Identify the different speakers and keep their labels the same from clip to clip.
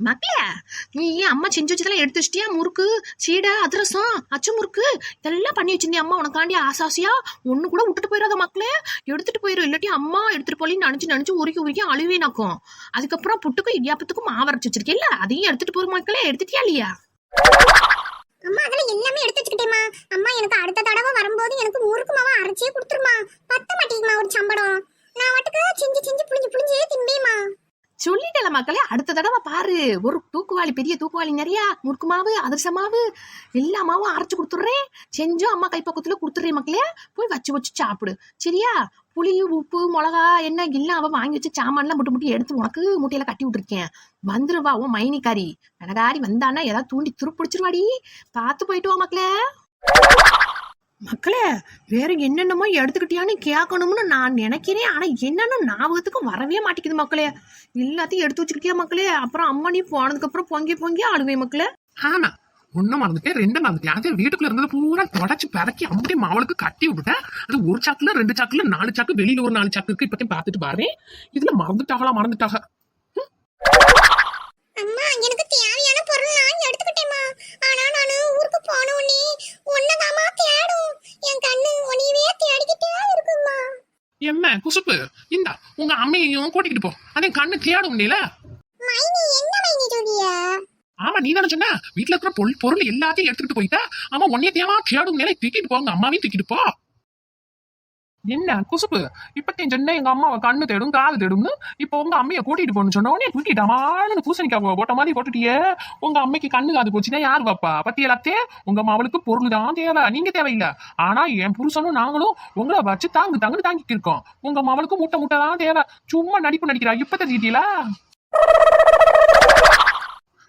Speaker 1: மக்களே, நீ அம்மா செஞ்சு வச்சதெல்லாம் எடுத்து வச்சிட்டியா? முறுக்கு, சீடை, அதிரசம், அச்சு முறுக்கு இதெல்லாம் பண்ணி வச்சிருந்தேன் அம்மா உனக்காண்டி ஆசாசியா. ஒண்ணு கூட விட்டுட்டு போயிடாத மக்களே, எடுத்துட்டு போயிடும். இல்லாட்டி அம்மா எடுத்துட்டு போலி நினைச்சு உருக்கி உருக்கி அழுவேனாக்கும். அதுக்கப்புறம் புட்டுக்கும் இடியாப்பத்துக்கும் மாவரைச்சு வச்சிருக்கேல்ல, அதையும் எடுத்துட்டு போற மக்களே. எடுத்துட்டியா இல்லையா?
Speaker 2: அம்மா அதெல்லாம் எல்லாமே எடுத்து வச்சுக்கிட்டேமா. அம்மா எனக்கு அடுத்த தடவை வரும்போது எனக்கு முறுக்கு மாவா அரைச்சே கொடுத்துருமா. பத்த மாட்டேங்குமா ஒரு சம்படம். நான் வாட்டுக்கு செஞ்சு புளிஞ்சே திம்பேமா.
Speaker 1: சொல்லிட்டல மக்களே, அடுத்த தடவை பாரு, ஒரு தூக்குவாளி, பெரிய தூக்குவாளி நிறைய முறுக்கு மாவு, அதிரச மாவு, எல்லா மாவும் அரைச்சு கொடுத்துட்றேன். செஞ்சும் அம்மா கைப்பக்கத்துல கொடுத்துட்றேன் மக்களே. போய் வச்சு சாப்பிடு சரியா? புளி, உப்பு, மிளகா, என்ன எல்லாம் அவ வாங்கி வச்சு சாமான்லாம் முட்டி எடுத்து உனக்கு முட்டையில கட்டி விட்டுருக்கேன். வந்துருவா உன் மைனிக்காரி. வெனகாரி வந்தானா ஏதாவது தூண்டி துருப்பிடிச்சிருவாடி. பார்த்து போயிட்டு வா மக்களே. மக்களே, வேற என்னென்னமோ எடுத்துக்கிட்டியான்னு கேட்கணும்னு நான் நினைக்கிறேன். ஆனா என்னன்னு ஞாபகத்துக்கும் வரவே மாட்டேங்குது மக்களே. எல்லாத்தையும் எடுத்து வச்சுக்கிட்டியா மக்களே? அப்புறம் அம்மா நீ போனதுக்கு அப்புறம் பொங்கி ஆடுவேன் மக்களே.
Speaker 3: ஆமா, ஒன்னும் மறந்துட்டேன், ரெண்டும் மறந்துட்டேன். அதே வீட்டுக்குள்ள இருந்தது பூரா தொடச்சு பறக்கி அப்படியே மாவளுக்கு கட்டி விட்டுட்டேன். அது ஒரு சாக்குல 2 சாக்குல 4 சாக்கு, வெளியில ஒரு 4 சாக்கு இருக்கு. இப்பத்தையும் பார்த்துட்டு பாரு, இதுல மறந்துட்டாக.
Speaker 2: அம்மா எனக்கு தேவையான பொருள்லாம் எடுத்துக்கிட்டேமா. ஆனா நானு ஊருக்கு போன உடனே ஒன்னதாமா தேடும். என் கண்ணு உன்னையவே தேடிக்கிட்டே இருக்குமா.
Speaker 3: என்ன குசுப்பு, இந்தா உங்க அம்மையையும் கூட்டிக்கிட்டு போ. அதே கண்ணு தேடும் இல்ல.
Speaker 2: மைனி என்ன மைனி சொல்லியா?
Speaker 3: ஆமா, நீ தானே சொன்ன வீட்டுல இருக்கிற பொருள் எல்லாத்தையும் எடுத்துக்கிட்டு போயிட்டா. ஆமா, உன்னைய தேவா தேடும் நிலை தூக்கிட்டு போங்க. அம்மாவையும் தூக்கிட்டு போ. என்ன குசுப்பு, இப்பத்தையும் சொன்ன எங்க அம்மாவை கண்ணு தேடும் காது தேடும்னு. இப்போ உங்க அம்மையை கூட்டிட்டு போன்னு சொன்ன உடனே தூக்கிட்டாமான்னு பூசணிக்காய் போட்ட மாதிரி போட்டுட்டியே. உங்க அம்மைக்கு கண்ணு காது போச்சுன்னா யாரு பாப்பா? பத்தியலாத்தே, உங்க மாவளுக்கு பொருள் தான் தேவை, நீங்க தேவையில்லை. ஆனா என் புருஷனும் நாங்களும் உங்களை வச்சு தாங்குன்னு தாங்கிட்டு இருக்கோம். உங்க மாவளுக்கு முட்டை தான் தேவை. சும்மா நடிப்பு நடிக்கிறா. இப்ப தெரிஞ்சிட்டீங்களா?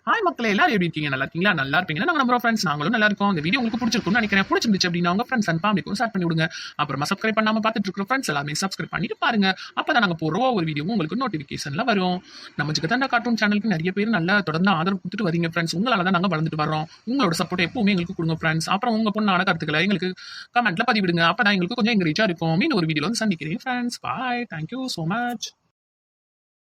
Speaker 3: ஹாய் மக்களே, எல்லாரும் எப்படி இருக்கீங்க? நல்லா இருக்கீங்களா? நல்லா இருப்பீங்கன்னா நாங்க நம்ம ஃப்ரெண்ட்ஸ் நாங்களும் நல்லா இருக்கோம். இந்த வீடியோ உங்களுக்கு பிடிச்சிருக்கும்னு நினைக்கிறேன். பிடிச்சிருந்துச்சு அப்படின்னா உங்க ஃப்ரெண்ட்ஸ் அண்ட் ஃபேமிலிக்கும் ஷேர் பண்ணி விடுங்க. அப்புறமா சப்ஸ்கிரைப் பண்ணாம பார்த்துட்டு இருக்கிற ஃப்ரெண்ட்ஸ் எல்லாமே சப்ஸ்கிரைப் பண்ணிட்டு பாருங்க. அப்பதான் நாங்க போற ஒரு வீடியோவும் உங்களுக்கு நோட்டிபிகேஷன்ல வரும். நம்ம ஜிகதண்டா கார்ட்டூன் சேனலுக்கு நிறைய பேர் நல்லா தொடர்ந்து ஆதரவு கொடுத்துட்டு வரீங்க ஃப்ரெண்ட்ஸ். உங்களால தான் நாங்க வளர்ந்துட்டு வரோம். உங்களோட சப்போர்ட் எப்பவுமே எங்களுக்கு கொடுங்க ஃப்ரெண்ட்ஸ். அப்புறம் உங்க பொண்ணான கருத்துக்களை எங்களுக்கு கமெண்ட்ல பதிவிடுங்க. அப்பதான் எங்களுக்கு கொஞ்சம் எங்க ரீச்சா இருக்கும். மீன் ஒரு வீடியோல வந்து சந்திக்கிறேன் ஃப்ரெண்ட்ஸ். பாய், தேங்க்யூ சோ மச்.